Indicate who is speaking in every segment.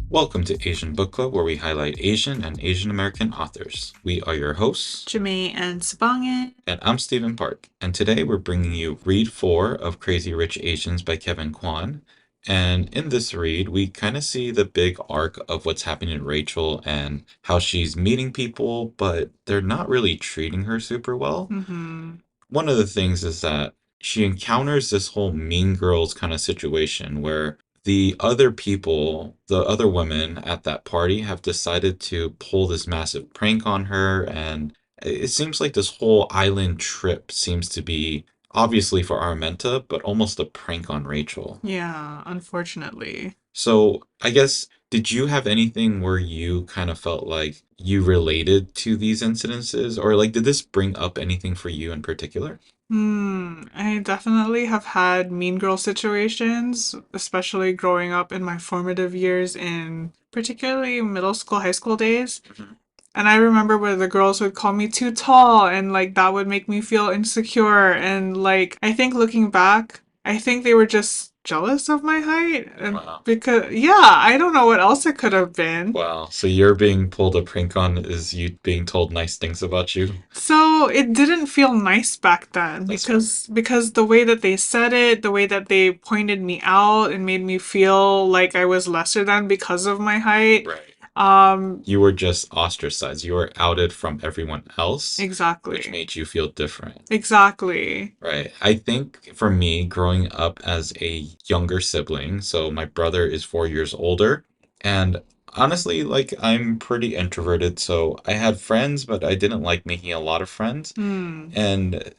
Speaker 1: Welcome to Asian Book Club, where we highlight Asian and Asian American authors. We are your hosts,
Speaker 2: Jamae and Sabangan.
Speaker 1: and I'm Stephen Park. And today we're bringing you Read 4 of Crazy Rich Asians by Kevin Kwan. And in this read, we kind of see the big arc of what's happening to Rachel and how she's meeting people, but they're not really treating her super well.
Speaker 2: Mm-hmm.
Speaker 1: One of the things is that she encounters this whole mean girls kind of situation where the other people, the other women at that party have decided to pull this massive prank on her. And it seems like this whole island trip seems to be obviously for Armenta, but almost a prank on Rachel.
Speaker 2: Yeah, unfortunately.
Speaker 1: So I guess, did you have anything where you kind of felt like you related to these incidences? Or like, did this bring up anything for you in particular?
Speaker 2: I definitely have had mean girl situations, especially growing up in my formative years in particularly middle school, high school days.
Speaker 1: Mhm.
Speaker 2: And I remember where the girls would call me too tall, and like that would make me feel insecure. And like, I think looking back, I think they were just jealous of my height. And
Speaker 1: Wow.
Speaker 2: because, yeah, I don't know what else it could have been.
Speaker 1: Wow. So you're being pulled a prank on is you being told nice things about you?
Speaker 2: So it didn't feel nice back then
Speaker 1: That's fair.
Speaker 2: because the way that they said it, the way that they pointed me out and made me feel like I was lesser than because of my height.
Speaker 1: Right.
Speaker 2: Um,
Speaker 1: You were just ostracized. You were outed from everyone else, which
Speaker 2: exactly.
Speaker 1: made you feel different.
Speaker 2: Exactly.
Speaker 1: Right. I think for me, growing up as a younger sibling, so my brother is 4 years older, and honestly, like I'm pretty introverted, so I had friends, but I didn't like making a lot of friends.
Speaker 2: Hmm.
Speaker 1: And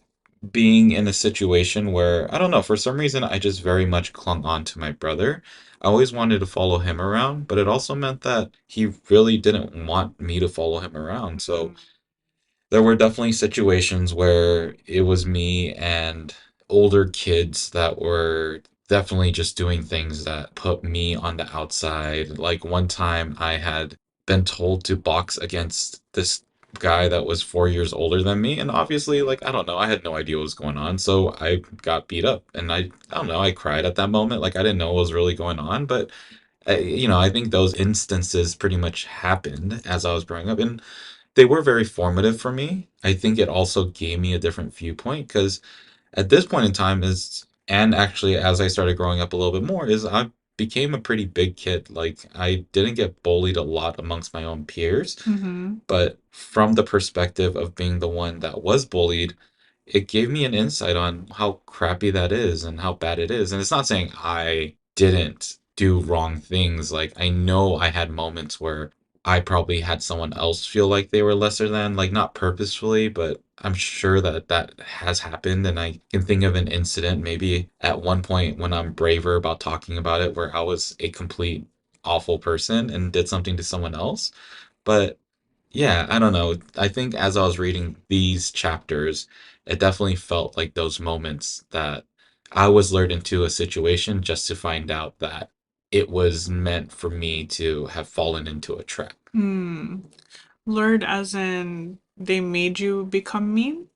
Speaker 1: being in a situation where, I don't know, for some reason, I just very much clung on to my brother. I always wanted to follow him around, but it also meant that he really didn't want me to follow him around. So there were definitely situations where it was me and older kids that were definitely just doing things that put me on the outside. Like one time I had been told to box against this guy that was 4 years older than me, and obviously, like, I don't know, I had no idea what was going on, so I got beat up, and I don't know, I cried at that moment, like I didn't know what was really going on, but I think those instances pretty much happened as I was growing up, and they were very formative for me. I think it also gave me a different viewpoint because at this point in time is and actually as I started growing up a little bit more is I became a pretty big kid. Like I didn't get bullied a lot amongst my own peers,
Speaker 2: Mm-hmm.
Speaker 1: but from the perspective of being the one that was bullied, it gave me an insight on how crappy that is and how bad it is. And it's not saying I didn't do wrong things. Like I know I had moments where I probably had someone else feel like they were lesser than, like not purposefully, but I'm sure that that has happened. And I can think of an incident maybe at one point when I'm braver about talking about it where I was a complete awful person and did something to someone else. But yeah, I don't know. I think as I was reading these chapters, it definitely felt like those moments that I was lured into a situation just to find out that it was meant for me to have fallen into a trap.
Speaker 2: Hmm. Lured as in they made you become mean?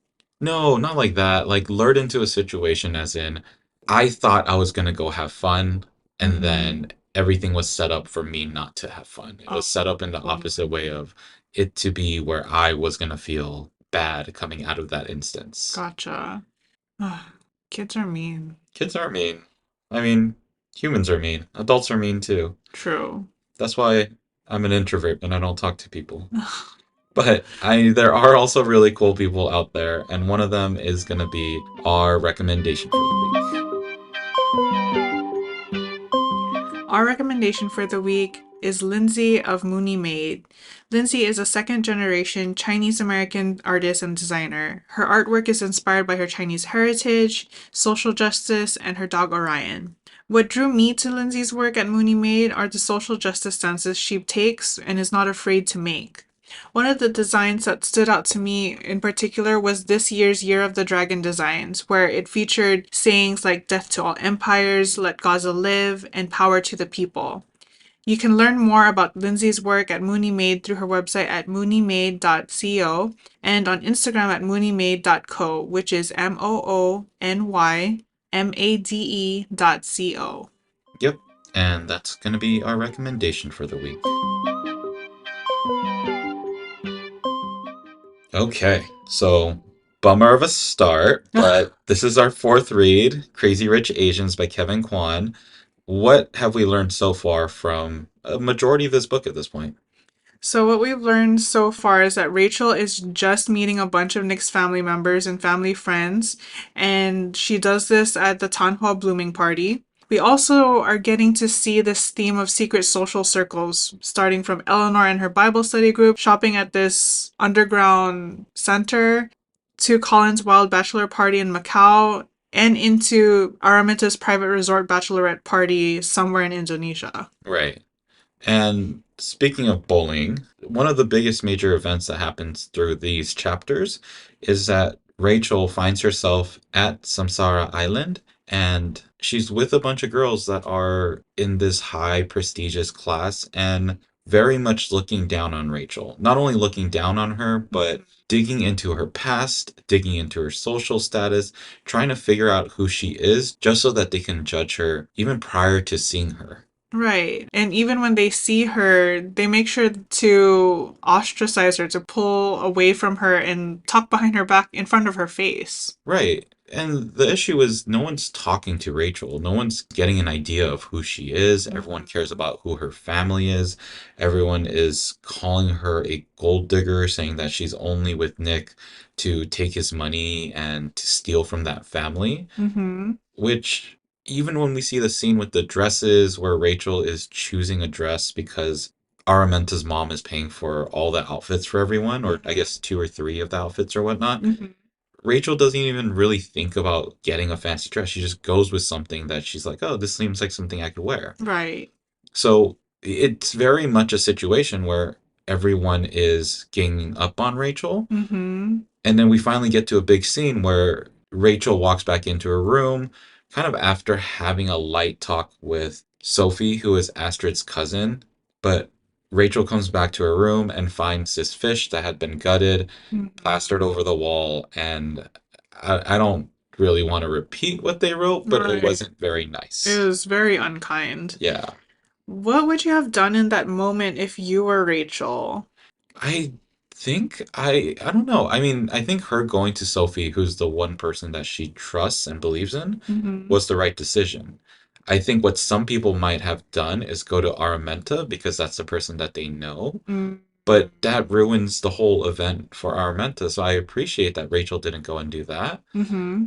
Speaker 1: No, not like that. Like lured into a situation as in I thought I was gonna go have fun, and
Speaker 2: Mm-hmm.
Speaker 1: then everything was set up for me not to have fun. It was set up in the
Speaker 2: Oh,
Speaker 1: opposite way of it to be where I was gonna feel bad coming out of that instance.
Speaker 2: gotcha. Kids are mean.
Speaker 1: Kids aren't mean. I mean, humans are mean. Adults are mean too.
Speaker 2: True.
Speaker 1: That's why I'm an introvert and I don't talk to people. But there are also really cool people out there, and one of them is gonna be our recommendation for the week.
Speaker 2: Our recommendation for the week is Lindsay of Mooney Maid. Lindsay is a second generation Chinese American artist and designer. Her artwork is inspired by her Chinese heritage, social justice, and her dog Orion. What drew me to Lindsay's work at Mooney Maid are the social justice stances she takes and is not afraid to make. One of the designs that stood out to me in particular was this year's Year of the Dragon designs, where it featured sayings like death to all empires, let Gaza live, and power to the people. You can learn more about Lindsay's work at Mooney Maid through her website at mooneymaid.co and on Instagram at mooneymaid.co, which is MOONYMADE.co.
Speaker 1: Yep. And that's going to be our recommendation for the week. Okay, so bummer of a start, but this is our fourth read, Crazy Rich Asians by Kevin Kwan. What have we learned so far from a majority of this book at this point?
Speaker 2: So, what we've learned so far is that Rachel is just meeting a bunch of Nick's family members and family friends, and she does this at the Tanhua Blooming Party. We also are getting to see this theme of secret social circles, starting from Eleanor and her Bible study group, shopping at this underground center, to Colin's wild bachelor party in Macau, and into Araminta's private resort bachelorette party somewhere in Indonesia.
Speaker 1: Right. And speaking of bullying, one of the biggest major events that happens through these chapters is that Rachel finds herself at Samsara Island and she's with a bunch of girls that are in this high prestigious class and very much looking down on Rachel. Not only looking down on her, but digging into her past, digging into her social status, trying to figure out who she is just so that they can judge her even prior to seeing her.
Speaker 2: Right. And even when they see her, they make sure to ostracize her, to pull away from her and talk behind her back in front of her face.
Speaker 1: Right. And the issue is no one's talking to Rachel. No one's getting an idea of who she is. Everyone cares about who her family is. Everyone is calling her a gold digger, saying that she's only with Nick to take his money and to steal from that family.
Speaker 2: Mm-hmm.
Speaker 1: Which, even when we see the scene with the dresses where Rachel is choosing a dress because Aramenta's mom is paying for all the outfits for everyone, or I guess two or three of the outfits or whatnot,
Speaker 2: Mm-hmm.
Speaker 1: Rachel doesn't even really think about getting a fancy dress. She just goes with something that she's like, oh, this seems like something I could wear.
Speaker 2: Right.
Speaker 1: So it's very much a situation where everyone is ganging up on Rachel.
Speaker 2: Mm-hmm.
Speaker 1: And then we finally get to a big scene where Rachel walks back into her room, kind of after having a light talk with Sophie, who is Astrid's cousin. But Rachel comes back to her room and finds this fish that had been gutted, plastered over the wall. And I don't really want to repeat what they wrote, but it
Speaker 2: Right.
Speaker 1: wasn't very
Speaker 2: It
Speaker 1: nice.
Speaker 2: was very unkind.
Speaker 1: Yeah.
Speaker 2: What would you have done in that moment if you were Rachel?
Speaker 1: I think I don't know. I mean, I think her going to Sophie, who's the one person that she trusts and believes in,
Speaker 2: Mm-hmm.
Speaker 1: was the right decision. I think what some people might have done is go to Araminta because that's the person that they know, but that ruins the whole event for Araminta. So I appreciate that Rachel didn't go and do that.
Speaker 2: Mm-hmm.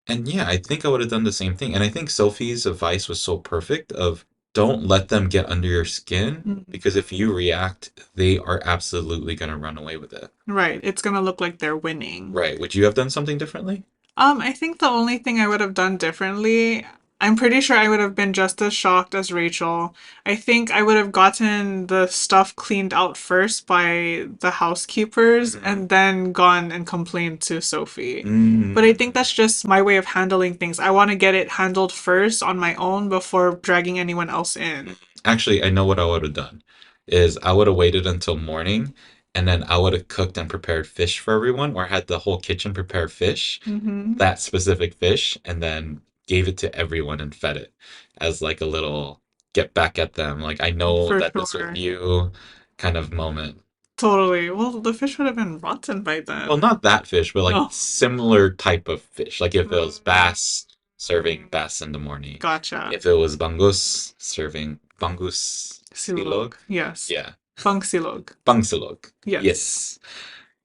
Speaker 1: And yeah, I think I would have done the same thing. And I think Sophie's advice was so perfect of don't let them get under your skin because if you react, they are absolutely going to run away with it.
Speaker 2: Right. It's gonna look like they're winning.
Speaker 1: Right. Would you have done something differently?
Speaker 2: I think the only thing I would have done differently, I'm pretty sure I would have been just as shocked as Rachel. I think I would have gotten the stuff cleaned out first by the housekeepers
Speaker 1: Mhm.
Speaker 2: and then gone and complained to Sophie. But I
Speaker 1: Mm.
Speaker 2: think that's just my way of handling things. I want to get it handled first on my own before dragging anyone else in.
Speaker 1: Actually, I know what I would have done is I would have waited until morning and then I would have cooked and prepared fish for everyone or had the whole kitchen prepare fish,
Speaker 2: Mm-hmm.
Speaker 1: that specific fish, and then gave it to everyone and fed it as like a little get back at them. Like I know
Speaker 2: For
Speaker 1: that this was
Speaker 2: sure.
Speaker 1: you kind of moment.
Speaker 2: Totally. Well, the fish would have been rotten by
Speaker 1: Well,
Speaker 2: then.
Speaker 1: not that fish, but like
Speaker 2: Oh.
Speaker 1: similar type of fish. Like if it was bass, serving
Speaker 2: Mm.
Speaker 1: bass in the morning.
Speaker 2: Gotcha.
Speaker 1: If it was bangus, serving bangus
Speaker 2: Silog.
Speaker 1: silog.
Speaker 2: Yes.
Speaker 1: Yeah,
Speaker 2: Bang silog.
Speaker 1: bangsilog.
Speaker 2: Yes.
Speaker 1: Yes.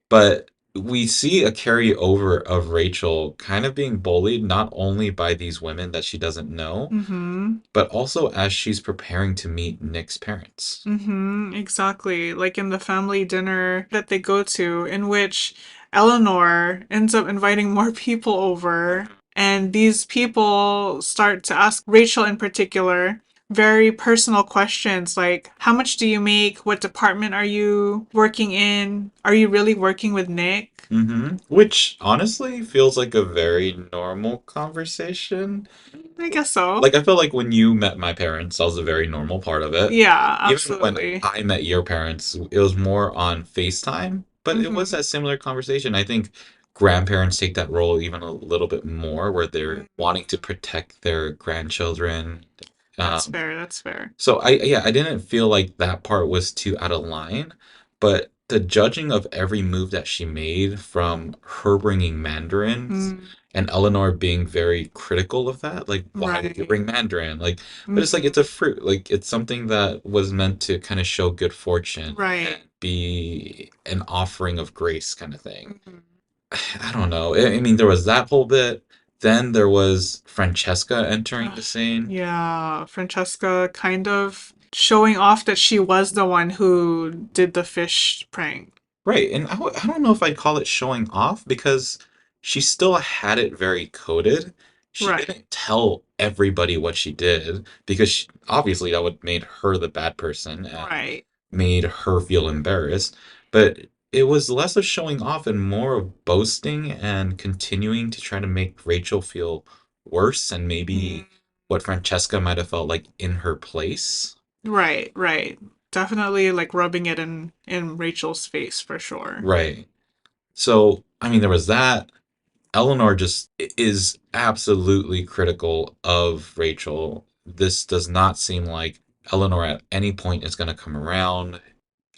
Speaker 1: But we see a carryover of Rachel kind of being bullied not only by these women that she doesn't know,
Speaker 2: Mm-hmm.
Speaker 1: but also as she's preparing to meet Nick's parents.
Speaker 2: Mm-hmm. Exactly. Like in the family dinner that they go to, in which Eleanor ends up inviting more people over, and these people start to ask Rachel in particular very personal questions like how much do you make? What department are you working in? Are you really working with Nick?
Speaker 1: Which honestly feels like a very normal conversation.
Speaker 2: I guess so.
Speaker 1: Like I feel like when you met my parents, that was a very normal part of it.
Speaker 2: Yeah,
Speaker 1: Even when
Speaker 2: absolutely.
Speaker 1: I met your parents, it was more on FaceTime, but it was
Speaker 2: Mm-hmm.
Speaker 1: that similar conversation. I think grandparents take that role even a little bit more, where they're wanting to protect their grandchildren
Speaker 2: That's fair. That's fair.
Speaker 1: So yeah, I didn't feel like that part was too out of line, but the judging of every move that she made, from her bringing mandarins
Speaker 2: Mm,
Speaker 1: and Eleanor being very critical of that, like, why would you
Speaker 2: right.
Speaker 1: bring mandarin? Like, but it's like, it's
Speaker 2: Hmm.
Speaker 1: a fruit, like it's something that was meant to kind of show good fortune and
Speaker 2: Right.
Speaker 1: be an offering of grace kind of thing.
Speaker 2: Mhm.
Speaker 1: I don't know. I mean, there was that whole bit. Then there was Francesca entering
Speaker 2: Ugh,
Speaker 1: the scene.
Speaker 2: yeah, Francesca kind of showing off that she was the one who did the fish prank.
Speaker 1: Right, and I don't know if I'd call it showing off, because she still had it very coded. She
Speaker 2: Right.
Speaker 1: didn't tell everybody what she did, because obviously that would made her the bad person and
Speaker 2: Right.
Speaker 1: made her feel embarrassed. But it was less of showing off and more of boasting and continuing to try to make Rachel feel worse, and
Speaker 2: Mm,
Speaker 1: maybe what Francesca might have felt like in her place.
Speaker 2: right, right. Definitely like rubbing it in Rachel's face for sure.
Speaker 1: Right. So, I mean, there was that. Eleanor just is absolutely critical of Rachel. This does not seem like Eleanor at any point is going to come around.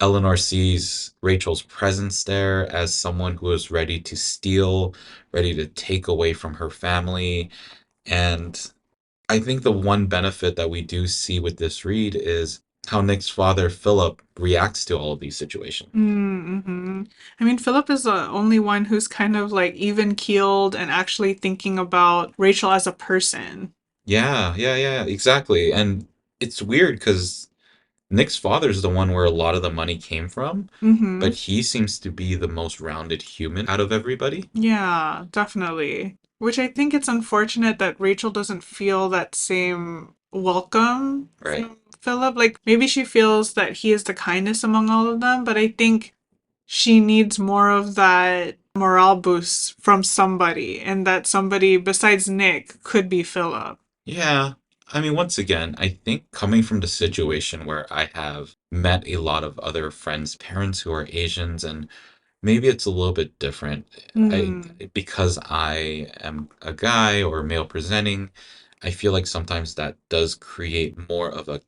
Speaker 1: Eleanor sees Rachel's presence there as someone who is ready to steal, ready to take away from her family. And I think the one benefit that we do see with this read is how Nick's father, Philip, reacts to all of these situations.
Speaker 2: Mm-hmm. I mean, Philip is the only one who's kind of like even keeled and actually thinking about Rachel as a person.
Speaker 1: Yeah, yeah, yeah, exactly. And it's weird because Nick's father is the one where a lot of the money came from,
Speaker 2: Mm-hmm.
Speaker 1: but he seems to be the most rounded human out of everybody.
Speaker 2: Yeah, definitely. Which I think it's unfortunate that Rachel doesn't feel that same welcome
Speaker 1: Right.
Speaker 2: from Philip. Like maybe she feels that he is the kindest among all of them, but I think she needs more of that morale boost from somebody, and that somebody besides Nick could be Philip.
Speaker 1: Yeah. I mean, once again, I think coming from the situation where I have met a lot of other friends' parents who are Asians, and maybe it's a little bit different. I
Speaker 2: Mm,
Speaker 1: Because I am a guy or male presenting, I feel like sometimes that does create more of a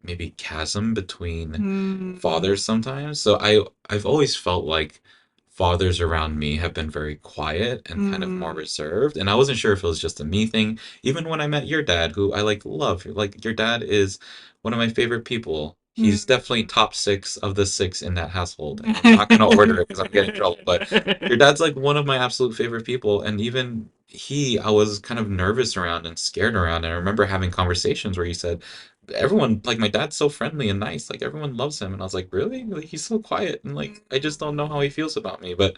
Speaker 1: maybe chasm between
Speaker 2: mm,
Speaker 1: fathers sometimes. So I've always felt like fathers around me have been very quiet and kind of more
Speaker 2: mm,
Speaker 1: reserved, and I wasn't sure if it was just a me thing. Even when I met your dad, who I like love, like your dad is one of my favorite people. He's definitely
Speaker 2: mm.
Speaker 1: top six of the six in that household, and I'm not gonna order it because I'm getting in trouble. But your dad's like one of my absolute favorite people, and even I was kind of nervous around and scared around. And I remember having conversations where he said, "Everyone, like my dad's so friendly and nice, like everyone loves him." And I was like, "Really? Like he's so quiet, and like I just don't know how he feels about me." But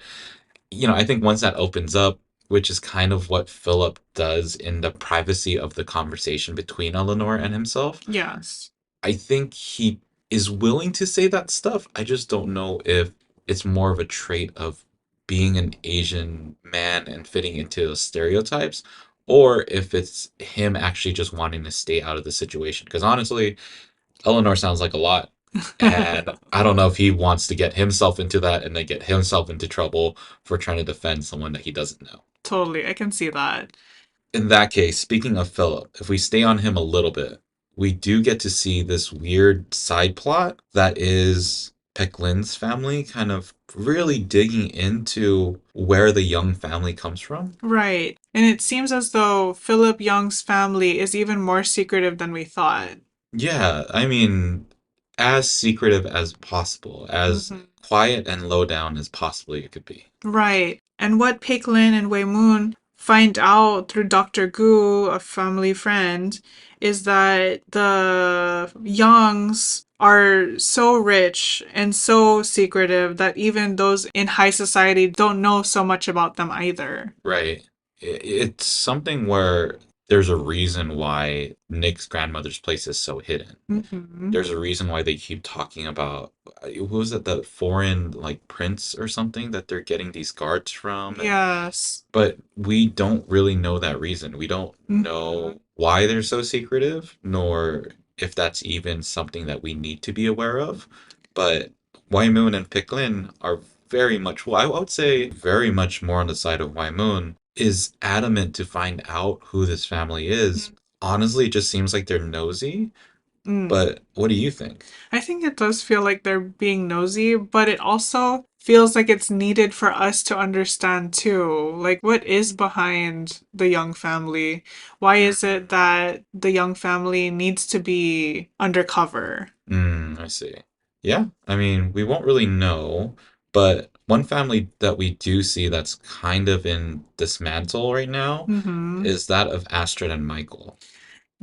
Speaker 1: I think once that opens up, which is kind of what Philip does in the privacy of the conversation between Eleanor and himself,
Speaker 2: Yes.
Speaker 1: I think he is willing to say that stuff. I just don't know if it's more of a trait of being an Asian man and fitting into those stereotypes, or if it's him actually just wanting to stay out of the situation. Because honestly, Eleanor sounds like a lot. And I don't know if he wants to get himself into that and then get himself into trouble for trying to defend someone that he doesn't know.
Speaker 2: Totally, I can see that.
Speaker 1: In that case, speaking of Philip, if we stay on him a little bit, we do get to see this weird side plot that is Peck Lynn's family kind of really digging into where the Young family comes from.
Speaker 2: Right. And it seems as though Philip Young's family is even more secretive than we thought.
Speaker 1: Yeah, I mean, as secretive as possible, as
Speaker 2: Hmm.
Speaker 1: quiet and low down as possibly it could be.
Speaker 2: Right. And what Peik Lin and Wei Moon find out through Dr. Gu, a family friend, is that the Youngs are so rich and so secretive that even those in high society don't know so much about them either.
Speaker 1: Right. It's something where there's a reason why Nick's grandmother's place is so hidden.
Speaker 2: Hmm.
Speaker 1: There's a reason why they keep talking about, who was it, the foreign like prince or something that they're getting these guards from. And
Speaker 2: Yes.
Speaker 1: but we don't really know that reason. We don't
Speaker 2: Hmm.
Speaker 1: know why they're so secretive, nor if that's even something that we need to be aware of. But Moon and Picklin are very much, well, I would say very much more on the side of Moon, is adamant to find out who this family is, honestly, it just seems like they're nosy.
Speaker 2: Mm.
Speaker 1: But what do you think?
Speaker 2: I think it does feel like they're being nosy, but it also feels like it's needed for us to understand too. Like, what is behind the young family? Why is it that the young family needs to be undercover?
Speaker 1: I see. Yeah, I mean, we won't really know, but one family that we do see that's kind of in dismantle right now
Speaker 2: Mm-hmm.
Speaker 1: is that of Astrid and Michael.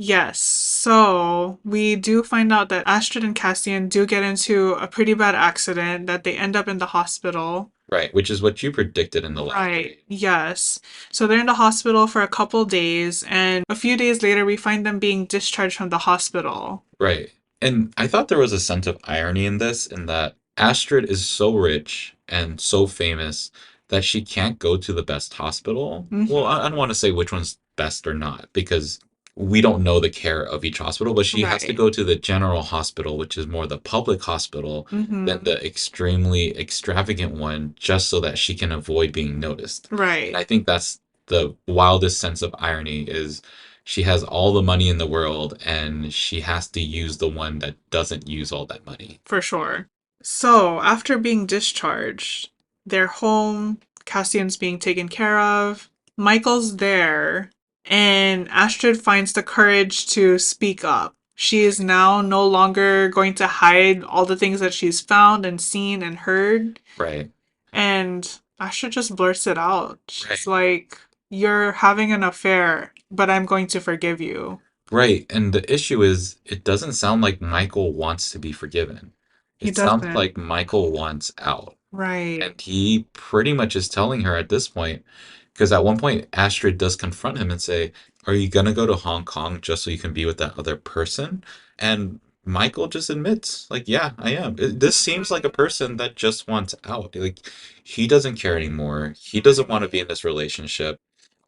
Speaker 2: Yes. So we do find out that Astrid and Cassian do get into a pretty bad accident, that they end up in the hospital.
Speaker 1: Right, which is what you predicted in the last
Speaker 2: Right.
Speaker 1: read.
Speaker 2: Yes. So they're in the hospital for a couple days, and a few days later, we find them being discharged from the hospital.
Speaker 1: Right. And I thought there was a sense of irony in this, in that Astrid is so rich and so famous that she can't go to the best hospital. Well,
Speaker 2: Mm-hmm.
Speaker 1: I don't want to say which one's best or not, because we don't know the care of each hospital, but she has to
Speaker 2: Right.
Speaker 1: go to the general hospital, which is more the public hospital, than
Speaker 2: Mm-hmm.
Speaker 1: the extremely extravagant one, just so that she can avoid being noticed. And
Speaker 2: Right.
Speaker 1: I think that's the wildest sense of irony is she has all the money in the world and she has to use the one that doesn't use all that money.
Speaker 2: For sure. So after being discharged, they're home. Cassian's being taken care of. Michael's there, and Astrid finds the courage to speak up. She is now no longer going to hide all the things that she's found and seen and heard.
Speaker 1: Right.
Speaker 2: And Astrid just blurts it out. She's
Speaker 1: Right.
Speaker 2: like, "You're having an affair, but I'm going to forgive you."
Speaker 1: Right. And the issue is, it doesn't sound like Michael wants to be forgiven.
Speaker 2: He
Speaker 1: It sounds
Speaker 2: doesn't.
Speaker 1: like Michael wants out.
Speaker 2: Right.
Speaker 1: And he pretty much is telling her at this point, because at one point Astrid does confront him and say, "Are you gonna go to Hong Kong just so you can be with that other person?" And Michael just admits, like, "Yeah, I am." This seems like a person that just wants out. Like, he doesn't care anymore. He doesn't want to be in this relationship.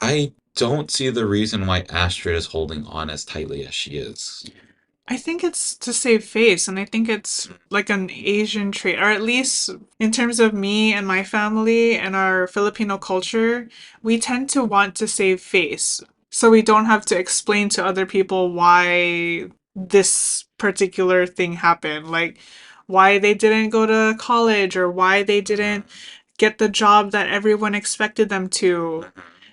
Speaker 1: I don't see the reason why Astrid is holding on as tightly as she is.
Speaker 2: I think it's to save face, and I think it's like an Asian trait, or at least in terms of me and my family and our Filipino culture, we tend to want to save face. So we don't have to explain to other people why this particular thing happened, like why they didn't go to college or why they didn't get the job that everyone expected them to.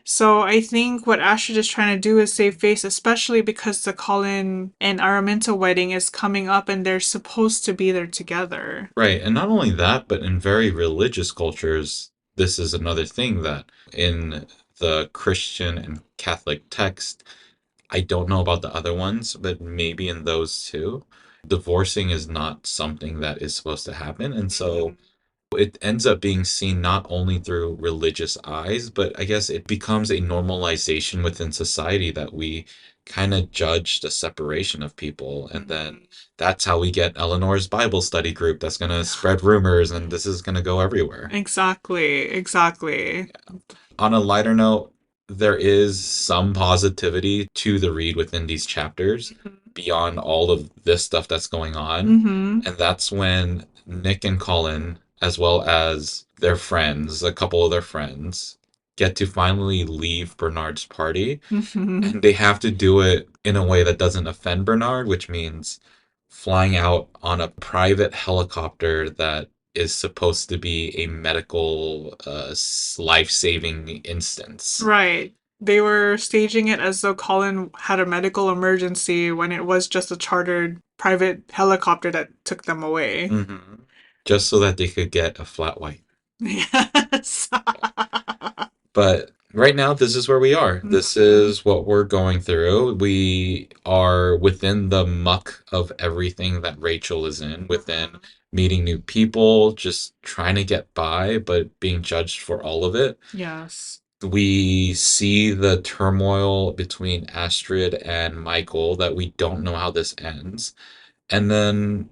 Speaker 2: So I think what Astrid is trying to do is save face, especially because the Colin and Araminta wedding is coming up and they're supposed to be there together.
Speaker 1: Right, and not only that, but in very religious cultures, this is another thing that in the Christian and Catholic text, I don't know about the other ones, but maybe in those too, divorcing is not something that is supposed to happen. And so
Speaker 2: Mhm.
Speaker 1: it ends up being seen not only through religious eyes, but I guess it becomes a normalization within society that we kind of judge the separation of people. And then
Speaker 2: Mhm.
Speaker 1: that's how we get Eleanor's Bible study group that's going to spread rumors, and this is going to go everywhere.
Speaker 2: Exactly, exactly.
Speaker 1: On a lighter note, there is some positivity to the read within these chapters
Speaker 2: Mhm.
Speaker 1: beyond all of this stuff that's going on.
Speaker 2: Mhm.
Speaker 1: And that's when Nick and Colin, as well as their friends, a couple of their friends, get to finally leave Bernard's party.
Speaker 2: Mhm.
Speaker 1: And they have to do it in a way that doesn't offend Bernard, which means flying out on a private helicopter that is supposed to be a medical life-saving instance.
Speaker 2: Right. They were staging it as though Colin had a medical emergency when it was just a chartered private helicopter that took them away.
Speaker 1: Just so that they could get a flat white.
Speaker 2: Yes.
Speaker 1: But right now, this is where we are. This
Speaker 2: Mhm.
Speaker 1: is what we're going through. We are within the muck of everything that Rachel is in, within
Speaker 2: Mhm.
Speaker 1: meeting new people, just trying to get by, but being judged for all of it.
Speaker 2: Yes.
Speaker 1: We see the turmoil between Astrid and Michael that we don't know how this ends. And then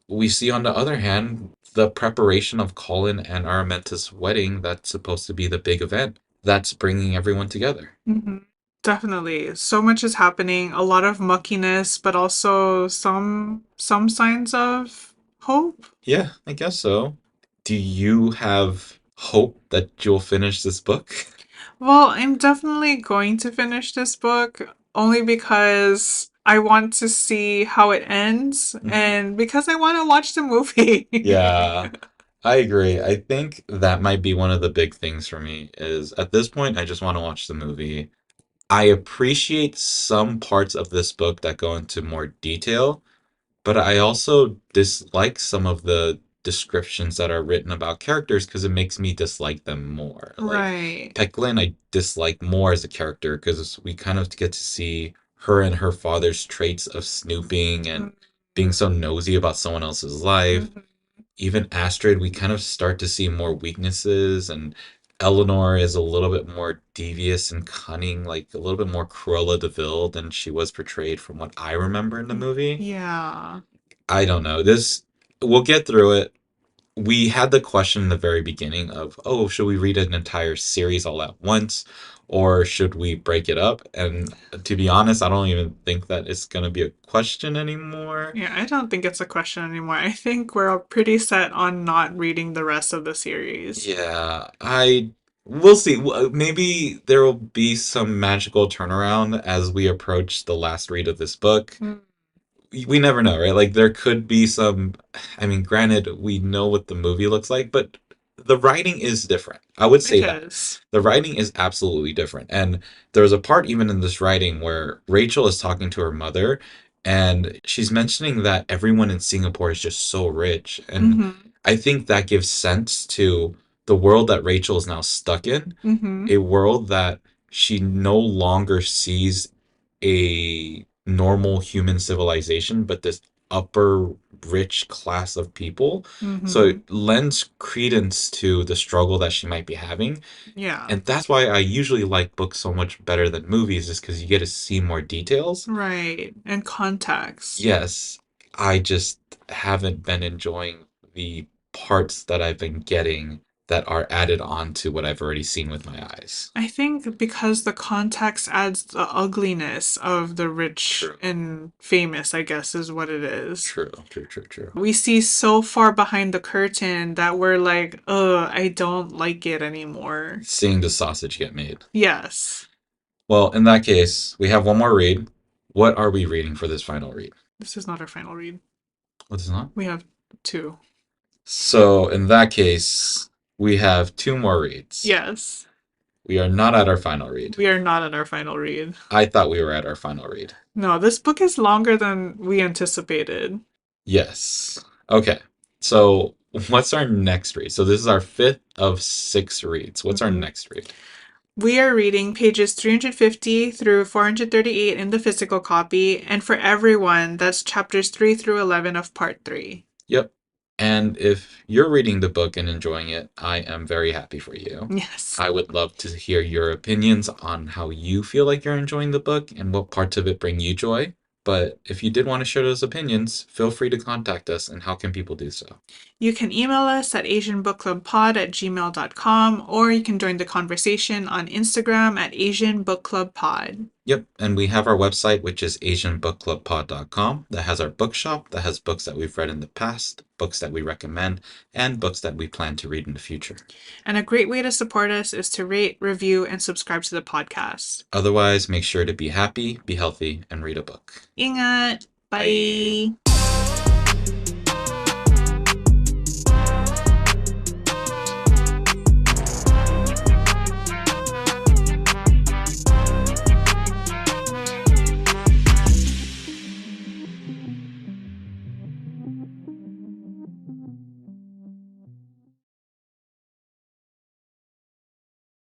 Speaker 1: we see, on the other hand, the preparation of Colin and Araminta's wedding that's supposed to be the big event that's bringing everyone together.
Speaker 2: Mhm. Definitely. So much is happening, a lot of muckiness, but also some signs of hope.
Speaker 1: Yeah, I guess so. Do you have hope that you'll finish this book?
Speaker 2: Well, I'm definitely going to finish this book. only because I want to see how it ends and because I want to watch the movie.
Speaker 1: Yeah, I agree. I think that might be one of the big things for me is at this point, I just want to watch the movie. I appreciate some parts of this book that go into more detail, but I also dislike some of the descriptions that are written about characters because it makes me dislike them more. Like
Speaker 2: Right.
Speaker 1: Peklin, I dislike more as a character because we kind of get to see her and her father's traits of snooping and being so nosy about someone else's life.
Speaker 2: Mhm.
Speaker 1: Even Astrid, we kind of start to see more weaknesses, and Eleanor is a little bit more devious and cunning, like a little bit more Cruella de Vil than she was portrayed from what I remember in the movie.
Speaker 2: Yeah.
Speaker 1: I don't know. This we'll get through it. We had the question in the very beginning of, oh, should we read an entire series all at once or should we break it up? And to be honest, I don't even think that it's going to be a question anymore.
Speaker 2: Yeah, I don't think it's a question anymore. I think we're all pretty set on not reading the rest of the series.
Speaker 1: Yeah, I we'll see. Maybe there will be some magical turnaround as we approach the last read of this book.
Speaker 2: Mm,
Speaker 1: We never know, right? Like there could be some, I mean, granted, we know what the movie looks like, but the writing is different. I would
Speaker 2: it
Speaker 1: say that.
Speaker 2: is.
Speaker 1: The writing is absolutely different. And there's a part even in this writing where Rachel is talking to her mother and she's mentioning that everyone in Singapore is just so rich. And
Speaker 2: Mm-hmm.
Speaker 1: I think that gives sense to the world that Rachel is now stuck in,
Speaker 2: Mm-hmm.
Speaker 1: a world that she no longer sees a normal human civilization, but this upper rich class of people. So
Speaker 2: Mm-hmm.
Speaker 1: it lends credence to the struggle that she might be having.
Speaker 2: Yeah.
Speaker 1: And that's why I usually like books so much better than movies, is because you get to see more details.
Speaker 2: Right. And context.
Speaker 1: Yes, I just haven't been enjoying the parts that I've been getting that are added on to what I've already seen with my eyes.
Speaker 2: I think because the context adds the ugliness of the rich
Speaker 1: True.
Speaker 2: and famous, I guess, is what it is.
Speaker 1: True, true, true, true.
Speaker 2: We see so far behind the curtain that we're like, ugh, I don't like it anymore.
Speaker 1: Seeing the sausage get made.
Speaker 2: Yes.
Speaker 1: Well, in that case, we have one more read. What are we reading for this final read?
Speaker 2: This is not our final read.
Speaker 1: What is not?
Speaker 2: We have two.
Speaker 1: So, in that case, we have two more reads.
Speaker 2: Yes.
Speaker 1: We are not at our final read.
Speaker 2: We are not at our final read.
Speaker 1: I thought we were at our final read.
Speaker 2: No, this book is longer than we anticipated.
Speaker 1: Yes. Okay. So, what's our next read? So, this is our fifth of six reads. What's our
Speaker 2: Mhm.
Speaker 1: next read?
Speaker 2: We are reading pages 350 through 438 in the physical copy, and for everyone, that's chapters 3 through 11 of part 3.
Speaker 1: Yep. And if you're reading the book and enjoying it, I am very happy for you.
Speaker 2: Yes.
Speaker 1: I would love to hear your opinions on how you feel like you're enjoying the book and what parts of it bring you joy. But if you did want to share those opinions, feel free to contact us. And how can people do so?
Speaker 2: You can email us at asianbookclubpod@gmail.com, or you can join the conversation on Instagram at asianbookclubpod.
Speaker 1: Yep, and we have our website, which is asianbookclubpod.com, that has our bookshop, that has books that we've read in the past, books that we recommend, and books that we plan to read in the future.
Speaker 2: And a great way to support us is to rate, review, and subscribe to the podcast.
Speaker 1: Otherwise, make sure to be happy, be healthy, and read a book.
Speaker 2: Ingat!
Speaker 1: Bye.
Speaker 2: Bye!